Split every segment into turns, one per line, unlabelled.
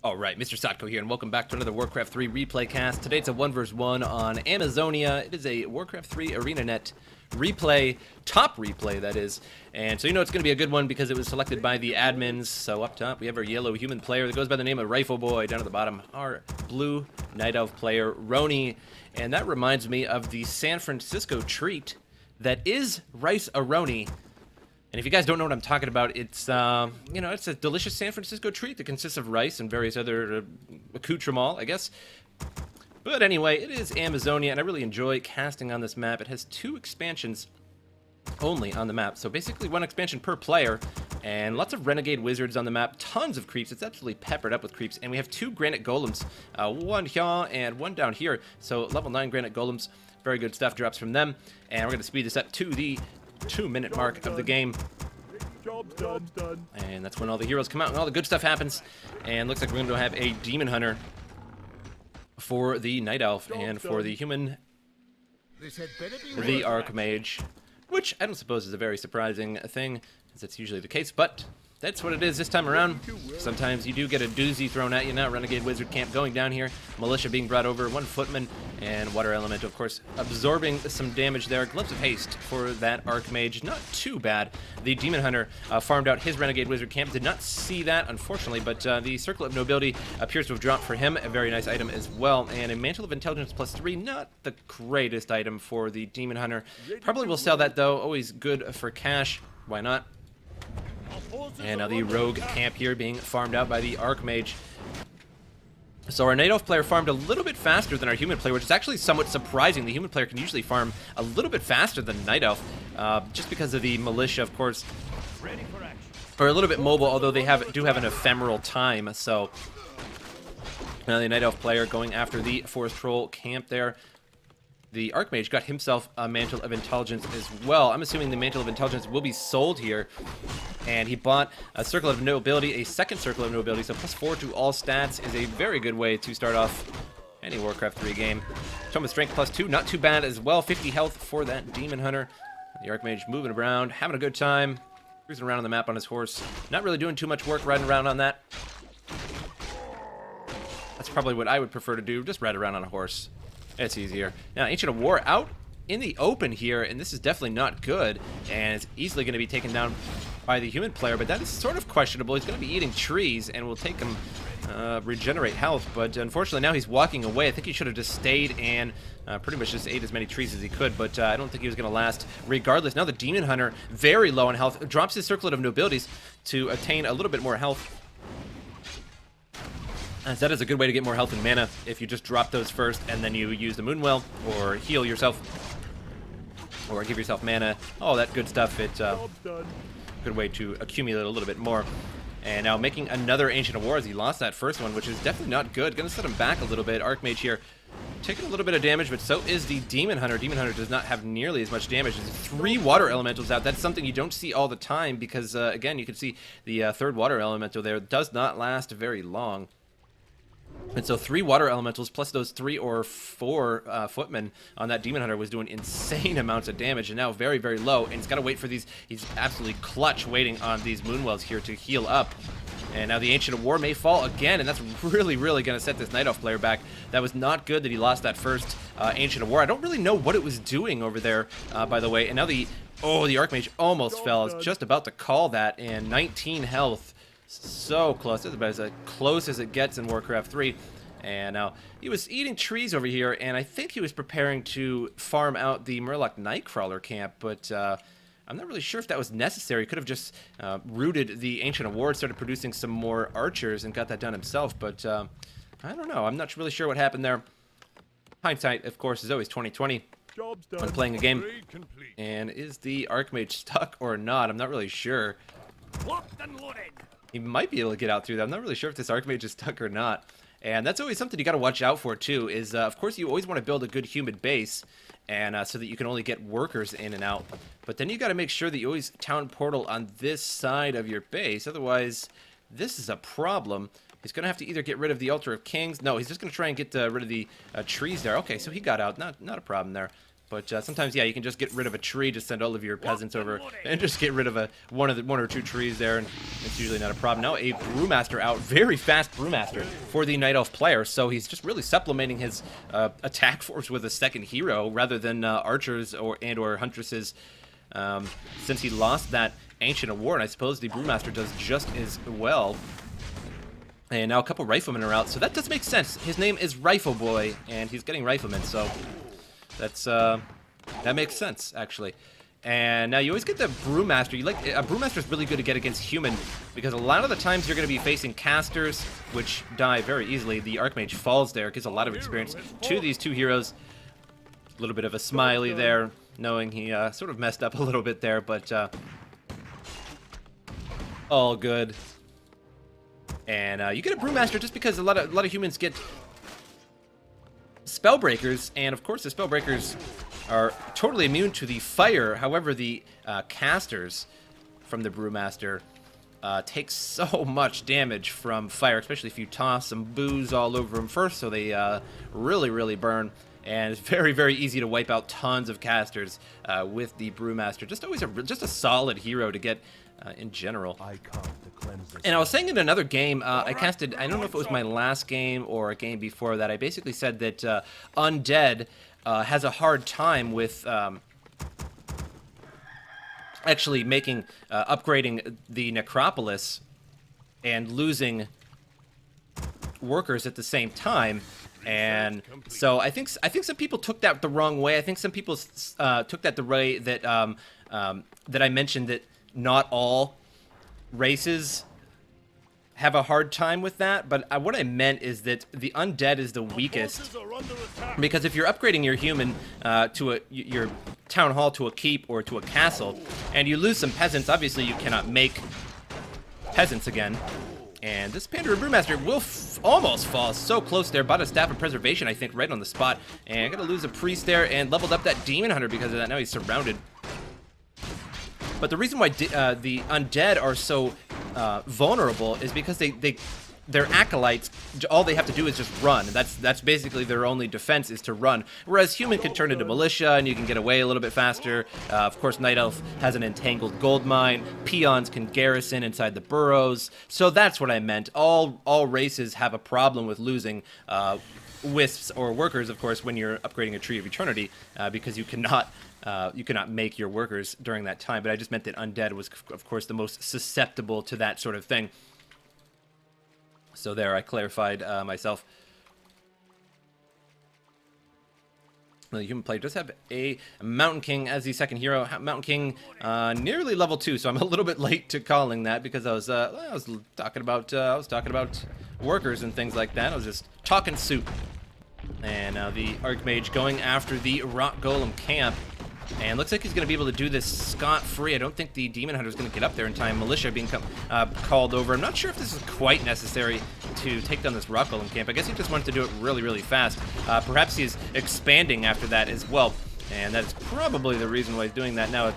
Alright, MrSotko here, and welcome back to another Warcraft 3 replay cast. Today it's a 1 vs 1 on Amazonia. It is a Warcraft 3 ArenaNet replay, top replay that is. And so you know it's going to be a good one because it was selected by the admins. So up top we have our yellow human player that goes by the name of RifleBoy. Down at the bottom, our blue Night Elf player, Roni. And that reminds me of the San Francisco treat that is Rice Roni. And if you guys don't know what I'm talking about, it's, it's a delicious San Francisco treat that consists of rice and various other accoutrements, I guess. But anyway, it is Amazonia, and I really enjoy casting on this map. It has 2 expansions only on the map, so basically 1 expansion per player, and lots of renegade wizards on the map, tons of creeps. It's absolutely peppered up with creeps, and we have 2 granite golems, 1 here and 1 down here, so level 9 granite golems. Very good stuff drops from them, and we're going to speed this up to the 2-minute mark of the game.
Job's done.
And that's when all the heroes come out and all the good stuff happens. And looks like we're going to have a demon hunter for the night elf and for the human, the archmage, which I don't suppose is a very surprising thing, as that's usually the case, but that's what it is this time around. Sometimes you do get a doozy thrown at you. Now renegade wizard camp going down here, militia being brought over, 1 footman, and water elemental, of course, absorbing some damage there. Glimpse of haste for that archmage, not too bad. The demon hunter farmed out his renegade wizard camp, did not see that unfortunately, but the circle of nobility appears to have dropped for him, a very nice item as well, and a mantle of intelligence +3, not the greatest item for the demon hunter. Probably will sell that though, always good for cash, why not? And now the rogue camp here being farmed out by the archmage. So our Night Elf player farmed a little bit faster than our human player, which is actually somewhat surprising. The human player can usually farm a little bit faster than Night Elf, just because of the militia, of course, are a little bit mobile, although they do have an ephemeral time. So now the Night Elf player going after the forest troll camp there. The Archmage got himself a Mantle of Intelligence as well. I'm assuming the Mantle of Intelligence will be sold here. And he bought a Circle of Nobility, a second Circle of Nobility, so +4 to all stats is a very good way to start off any Warcraft 3 game. Tome of Strength +2, not too bad as well. 50 health for that Demon Hunter. The Archmage moving around, having a good time, cruising around on the map on his horse. Not really doing too much work riding around on that. That's probably what I would prefer to do, just ride around on a horse. It's easier. Now, Ancient of War out in the open here, and this is definitely not good, and it's easily going to be taken down by the human player, but that is sort of questionable. He's going to be eating trees, and will take him regenerate health, but unfortunately now he's walking away. I think he should have just stayed and pretty much just ate as many trees as he could, but I don't think he was going to last regardless. Now the Demon Hunter, very low on health, drops his Circlet of Nobilities to attain a little bit more health. As that is a good way to get more health and mana if you just drop those first and then you use the Moonwell or heal yourself or give yourself mana. All that good stuff. It's a good way to accumulate a little bit more. And now making another Ancient of War as he lost that first one, which is definitely not good. Gonna set him back a little bit. Archmage here taking a little bit of damage, but so is the Demon Hunter. Demon Hunter does not have nearly as much damage. There's 3 water elementals out. That's something you don't see all the time because, again, you can see the 3rd water elemental there does not last very long. And so 3 water elementals plus those 3 or 4 footmen on that Demon Hunter was doing insane amounts of damage, and now very, very low. And he's got to wait for these. He's absolutely clutch waiting on these Moonwells here to heal up. And now the Ancient of War may fall again, and that's really, really going to set this Night Elf player back. That was not good that he lost that first Ancient of War. I don't really know what it was doing over there, by the way. And now the Archmage almost fell. I was just about to call that, and 19 health. So close. That's about as close as it gets in Warcraft 3. And now he was eating trees over here, and I think he was preparing to farm out the Murloc Nightcrawler camp, but I'm not really sure if that was necessary. He could have just rooted the Ancient of War, started producing some more archers, and got that done himself, but I don't know. I'm not really sure what happened there. Hindsight, of course, is always 20/20 when playing a game. And is the Archmage stuck or not? I'm not really sure. He might be able to get out through that. I'm not really sure if this Archmage is stuck or not. And that's always something you got to watch out for, too, is, of course, you always want to build a good human base, and so that you can only get workers in and out. But then you got to make sure that you always town portal on this side of your base. Otherwise, this is a problem. He's going to have to either get rid of the Altar of Kings. No, he's just going to try and get rid of the trees there. Okay, so he got out. Not a problem there. But sometimes, yeah, you can just get rid of a tree, just send all of your peasants over, and just get rid of one or two trees there, and it's usually not a problem. Now a Brewmaster out, very fast Brewmaster for the Night Elf player, so he's just really supplementing his attack force with a second hero rather than archers or huntresses. Since he lost that Ancient Award, I suppose the Brewmaster does just as well. And now a couple Riflemen are out, so that does make sense. His name is RifleBoy, and he's getting Riflemen, so that's that makes sense actually. And now you always get the Brewmaster. A Brewmaster is really good to get against human because a lot of the times you're going to be facing casters, which die very easily. The Archmage falls there, gives a lot of experience to these two heroes. A little bit of a smiley there, knowing he sort of messed up a little bit there, but all good. And you get a Brewmaster just because a lot of humans get Spellbreakers, and of course the Spellbreakers are totally immune to the fire. However, the casters from the Brewmaster take so much damage from fire, especially if you toss some booze all over them first, so they really, really burn. And it's very, very easy to wipe out tons of casters with the Brewmaster. Just always just a solid hero to get in general. And I was saying in another game, I casted, I don't know if it was my last game or a game before that, I basically said that Undead has a hard time with actually upgrading the Necropolis and losing workers at the same time. And so I think some people took that the wrong way. I think some people took that the way that that I mentioned that not all races have a hard time with that, but what I meant is that the undead is the weakest, because if you're upgrading your human to your town hall to a keep or to a castle, and you lose some peasants, obviously you cannot make peasants again. And this Pandora Brewmaster will almost fall so close there. Bought a Staff of Preservation, I think, right on the spot. And gonna lose a priest there and leveled up that Demon Hunter because of that. Now he's surrounded. But the reason why the undead are so vulnerable is because their acolytes, all they have to do is just run. That's basically their only defense, is to run. Whereas human can turn into militia and you can get away a little bit faster. Of course, Night Elf has an entangled gold mine. Peons can garrison inside the burrows. So that's what I meant. All races have a problem with losing wisps or workers, of course, when you're upgrading a Tree of Eternity, because you cannot make your workers during that time. But I just meant that undead was, of course, the most susceptible to that sort of thing. So there, I clarified myself. The human player does have a Mountain King as the second hero. Mountain King, nearly level 2, so I'm a little bit late to calling that because I was talking about workers and things like that. I was just talking soup. And now the Archmage going after the Rock Golem camp. And looks like he's going to be able to do this scot-free. I don't think the Demon Hunter is going to get up there in time. Militia being called over. I'm not sure if this is quite necessary to take down this Rock Golem camp. I guess he just wanted to do it really, really fast. Perhaps he's expanding after that as well. And that's probably the reason why he's doing that. Now a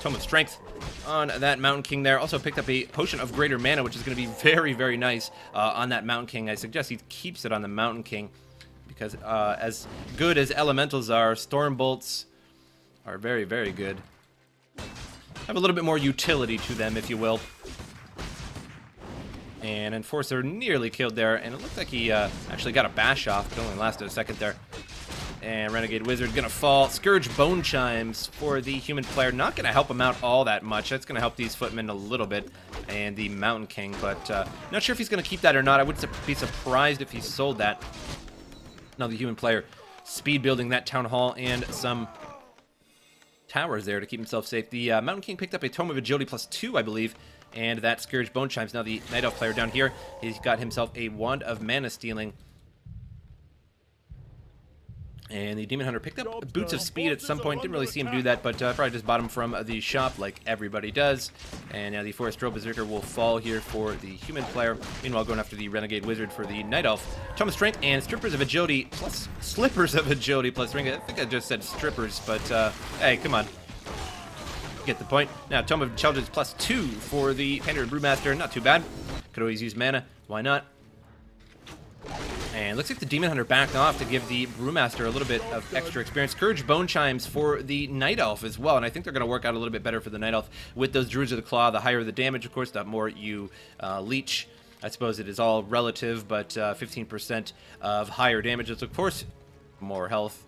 Tome of Strength on that Mountain King there. Also picked up a Potion of Greater Mana, which is going to be very, very nice on that Mountain King. I suggest he keeps it on the Mountain King, because as good as elementals are, Storm Bolts are very, very good. Have a little bit more utility to them, if you will. And Enforcer nearly killed there, and it looks like he actually got a bash off. It only lasted a second there. And Renegade Wizard gonna fall. Scourge Bone Chimes for the human player. Not gonna help him out all that much. That's gonna help these footmen a little bit. And the Mountain King, but not sure if he's gonna keep that or not. I would be surprised if he sold that. Now the human player speed building that town hall and some towers there to keep himself safe. The Mountain King picked up a Tome of Agility +2, I believe, and that Scourge Bone Chimes. Now the Night Elf player down here, he's got himself a Wand of Mana Stealing. And the Demon Hunter picked up Boots of Speed at some point. Didn't really see him do that, but probably just bought him from the shop like everybody does. And now the Forest Road Berserker will fall here for the human player. Meanwhile, going after the Renegade Wizard for the Night Elf. Tome of Strength and Strippers of Agility plus Slippers of Agility plus Ring. I think I just said Strippers, but hey, come on. Get the point. Now, Tome of Intelligence +2 for the Pandora Brewmaster. Not too bad. Could always use mana. Why not? And looks like the Demon Hunter backed off to give the Brewmaster a little bit of extra experience. Courage Bone Chimes for the Night Elf as well, and I think they're going to work out a little bit better for the Night Elf with those Druids of the Claw. The higher the damage, of course, the more you leech. I suppose it is all relative, but 15% of higher damage is, of course, more health.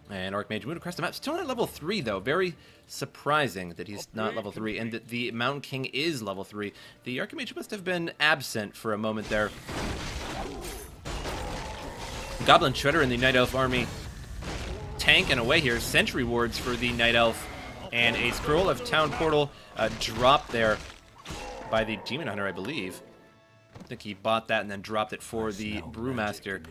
And Archmage moved across the map. Still at level 3, though. Very surprising that he's not level 3, and that the Mountain King is level 3. The Archmage must have been absent for a moment there. Goblin Shredder in the Night Elf army tanking away here. Sentry wards for the Night Elf, and a Scroll of Town Portal dropped there by the Demon Hunter, I believe. I think he bought that and then dropped it for the Brewmaster.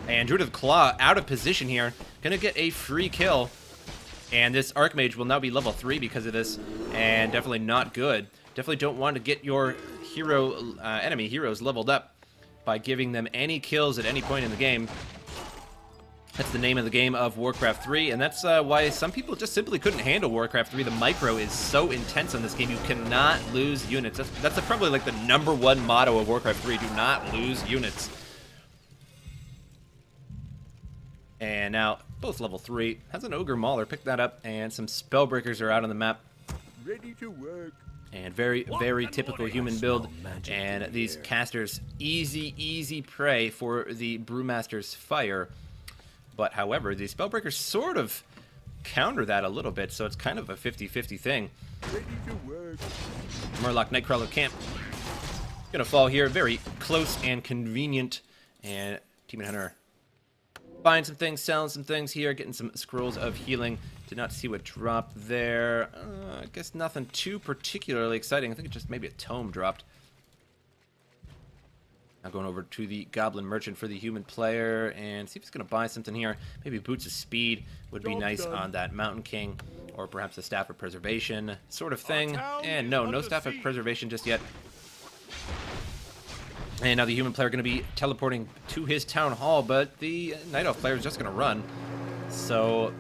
And Druid of the Claw out of position here. Gonna get a free kill. And this Archmage will now be level 3 because of this. And definitely not good. Definitely don't want to get your hero, enemy heroes leveled up by giving them any kills at any point in the game. That's the name of the game of Warcraft 3, and that's why some people just simply couldn't handle Warcraft 3. The micro is so intense on this game, you cannot lose units. That's probably like the #1 motto of Warcraft 3, do not lose units. And now, both level 3, has an Ogre Mauler, pick that up, and some Spellbreakers are out on the map.
Ready to work.
And very, very typical human build. And these casters, easy prey for the Brewmaster's fire. But however, the Spellbreakers sort of counter that a little bit, so it's kind of a 50-50 thing.
Ready to work.
Murloc Nightcrawler camp gonna fall here, very close and convenient. And Demon Hunter buying some things, selling some things here, getting some scrolls of healing. Did not see what dropped there. I guess nothing too particularly exciting. I think it just maybe a tome dropped. Now going over to the Goblin Merchant for the human player and see if he's going to buy something here. Maybe Boots of Speed would be nice on that Mountain King, or perhaps a Staff of Preservation sort of thing. And no Staff of Preservation just yet. And now the human player going to be teleporting to his town hall, but the Night Elf player is just going to run. So,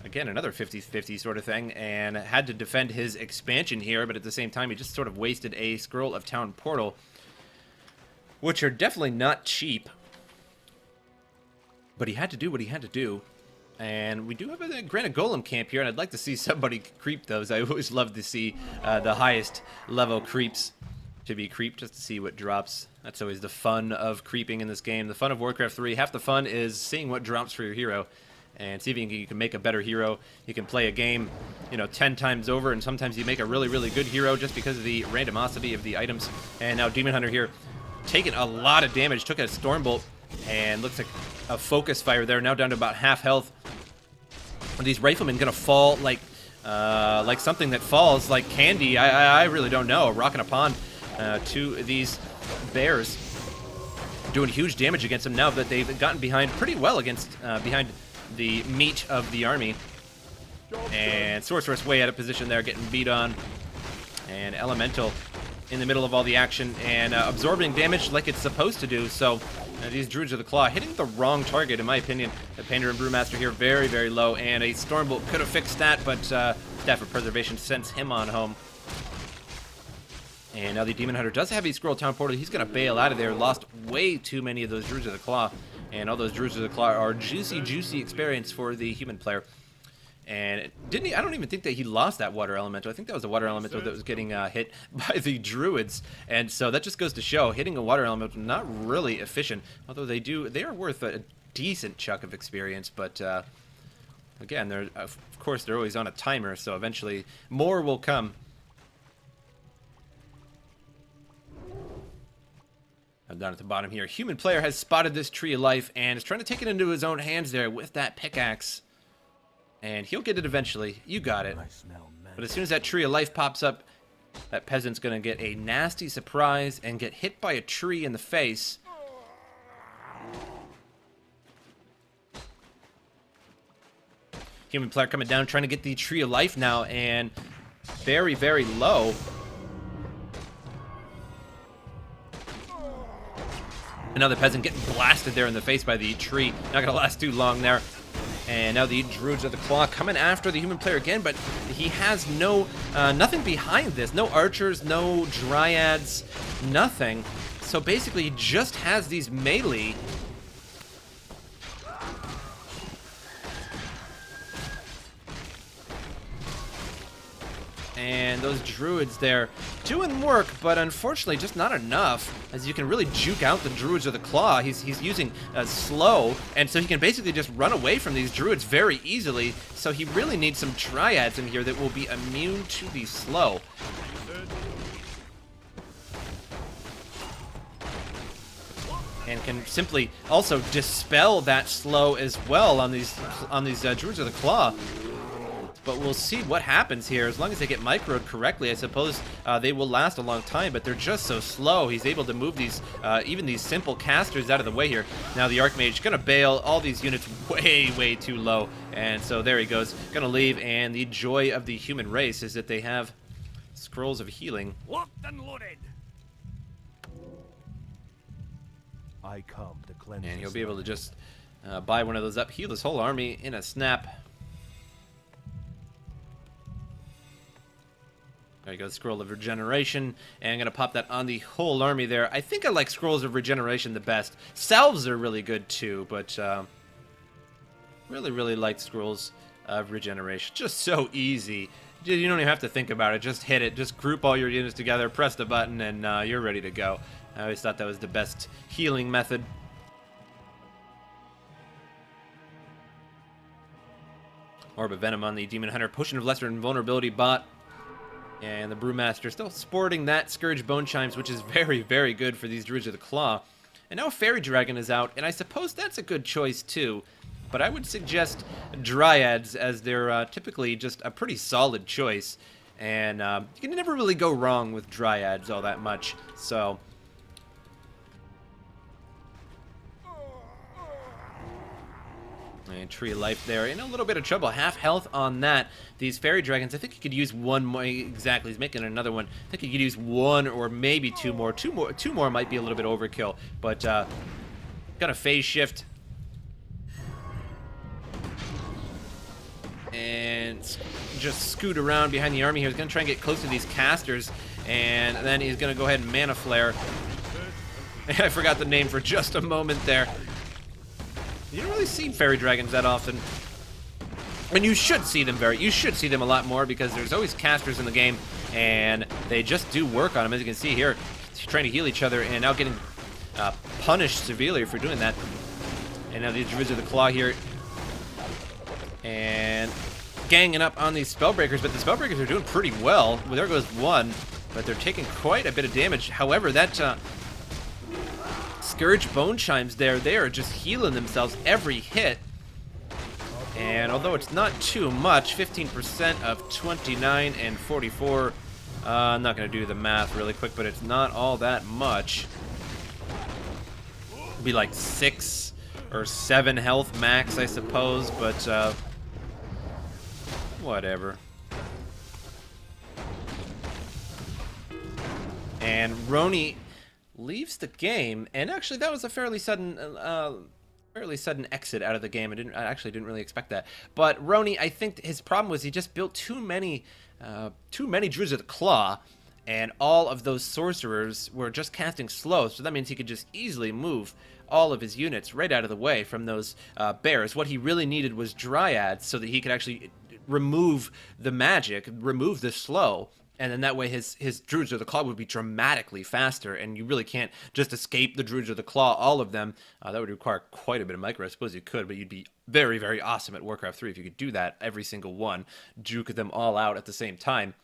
again, another 50-50 sort of thing, and had to defend his expansion here, but at the same time, he just sort of wasted a Scroll of Town Portal, which are definitely not cheap. But he had to do what he had to do. And we do have a Granite Golem camp here, and I'd like to see somebody creep those. I always love to see the highest level creeps to be creeped, just to see what drops. That's always the fun of creeping in this game. The fun of Warcraft 3, half the fun is seeing what drops for your hero and see if you can make a better hero. You can play a game, 10 times over, and sometimes you make a really, really good hero just because of the randomosity of the items. And now Demon Hunter here taking a lot of damage, took a Stormbolt, and looks like a focus fire there, now down to about half health. Are these Riflemen gonna fall like something that falls like candy? I really don't know. A rock in a pond. To these bears, doing huge damage against them now that they've gotten behind pretty well against behind the meat of the army. And Sorceress way out of position there, getting beat on. And Elemental in the middle of all the action and absorbing damage like it's supposed to do. So these Druids of the Claw hitting the wrong target, in my opinion. The Painter and Brewmaster here very, very low, and a Stormbolt could have fixed that, but Staff of Preservation sends him on home. And now the Demon Hunter does have a Scroll Town Portal. He's going to bail out of there. Lost way too many of those Druids of the Claw. And all those Druids of the Claw are juicy experience for the human player. And didn't he? I don't even think that he lost that Water Elemental. I think that was the Water Elemental that was getting hit by the Druids. And so that just goes to show, hitting a Water Elemental, not really efficient. Although they are worth a decent chunk of experience. But again, of course, they're always on a timer. So eventually more will come. Down at the bottom here, human player has spotted this Tree of Life and is trying to take it into his own hands there with that pickaxe. And he'll get it eventually. You got it. But as soon as that Tree of Life pops up, that peasant's going to get a nasty surprise and get hit by a tree in the face. Human player coming down, trying to get the Tree of Life now, and very, very low. Another peasant getting blasted there in the face by the tree. Not going to last too long there. And now the Druids of the Claw coming after the human player again, but he has no nothing behind this. No archers, no dryads, nothing. So basically he just has these melee. And those druids there doing work, but unfortunately just not enough, as you can really juke out the Druids of the Claw. He's using slow, and so he can basically just run away from these druids very easily. So he really needs some dryads in here that will be immune to the slow. And can simply also dispel that slow as well on these Druids of the Claw. But we'll see what happens here. As long as they get microed correctly, I suppose they will last a long time, but they're just so slow. He's able to move these, even these simple casters out of the way here. Now the Archmage gonna bail all these units way too low. And so there he goes, gonna leave. And the joy of the human race is that they have scrolls of healing.
Locked and loaded. I come to cleanse.
And he'll be able to just buy one of those up, heal his whole army in a snap. There you go, Scroll of Regeneration, and I'm going to pop that on the whole army there. I think I like Scrolls of Regeneration the best. Salves are really good too, but really like Scrolls of Regeneration. Just so easy. You don't even have to think about it. Just hit it. Just group all your units together, press the button, and you're ready to go. I always thought that was the best healing method. Orb of Venom on the Demon Hunter. Potion of Lesser Invulnerability bot. And the Brewmaster still sporting that Scourge Bone Chimes, which is very good for these Druids of the Claw. And now Fairy Dragon is out, and I suppose that's a good choice too. But I would suggest Dryads, as they're typically just a pretty solid choice. And you can never really go wrong with Dryads all that much. So and Tree of Life there in a little bit of trouble. Half health on that. These Fairy Dragons, I think he could use one more. Exactly, he's making another one. I think he could use one or maybe two more. Two more might be a little bit overkill. But gonna phase shift. And just scoot around behind the army here. He's gonna try and get close to these casters. And then he's gonna go ahead and Mana Flare. And I forgot the name for just a moment there. You don't really see Fairy Dragons that often. And you should see them a lot more, because there's always casters in the game, and they just do work on them, as you can see here. Trying to heal each other, and now getting punished severely for doing that. And now the Druids of the Claw here. And ganging up on these Spellbreakers, but the Spellbreakers are doing pretty well. Well, there goes one, but they're taking quite a bit of damage. However, that Scourge Bone Chimes there, they are just healing themselves every hit. And although it's not too much, 15% of 29 and 44, I'm not going to do the math really quick, but it's not all that much. It'd be like 6 or 7 health max, I suppose, but whatever. And Roni leaves the game, and actually that was a fairly sudden exit out of the game. I actually didn't really expect that. But Roni, I think his problem was he just built too many Druids of the Claw, and all of those sorcerers were just casting slow. So that means he could just easily move all of his units right out of the way from those bears. What he really needed was Dryads, so that he could actually remove the magic, remove the slow. And then that way his Druids of the Claw would be dramatically faster, and you really can't just escape the Druids of the Claw, all of them. That would require quite a bit of micro. I suppose you could, but you'd be very awesome at Warcraft 3 if you could do that, every single one. Juke them all out at the same time.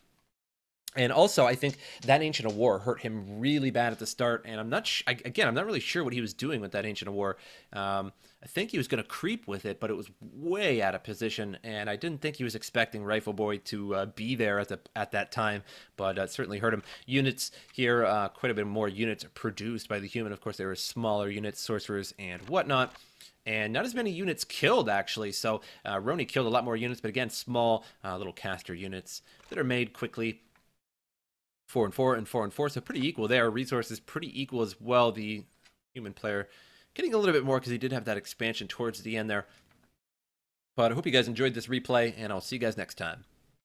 And also, I think that Ancient of War hurt him really bad at the start, and I'm not really sure what he was doing with that Ancient of War. I think he was going to creep with it, but it was way out of position, and I didn't think he was expecting RifleBoy to be there at that time, but it certainly hurt him. Units here, quite a bit more units produced by the human. Of course, there were smaller units, sorcerers, and whatnot. And not as many units killed, actually. So Roni killed a lot more units, but again, small little caster units that are made quickly. 4 and 4 and 4 and 4, so pretty equal there. Resources pretty equal as well. The human player getting a little bit more because he did have that expansion towards the end there. But I hope you guys enjoyed this replay, and I'll see you guys next time.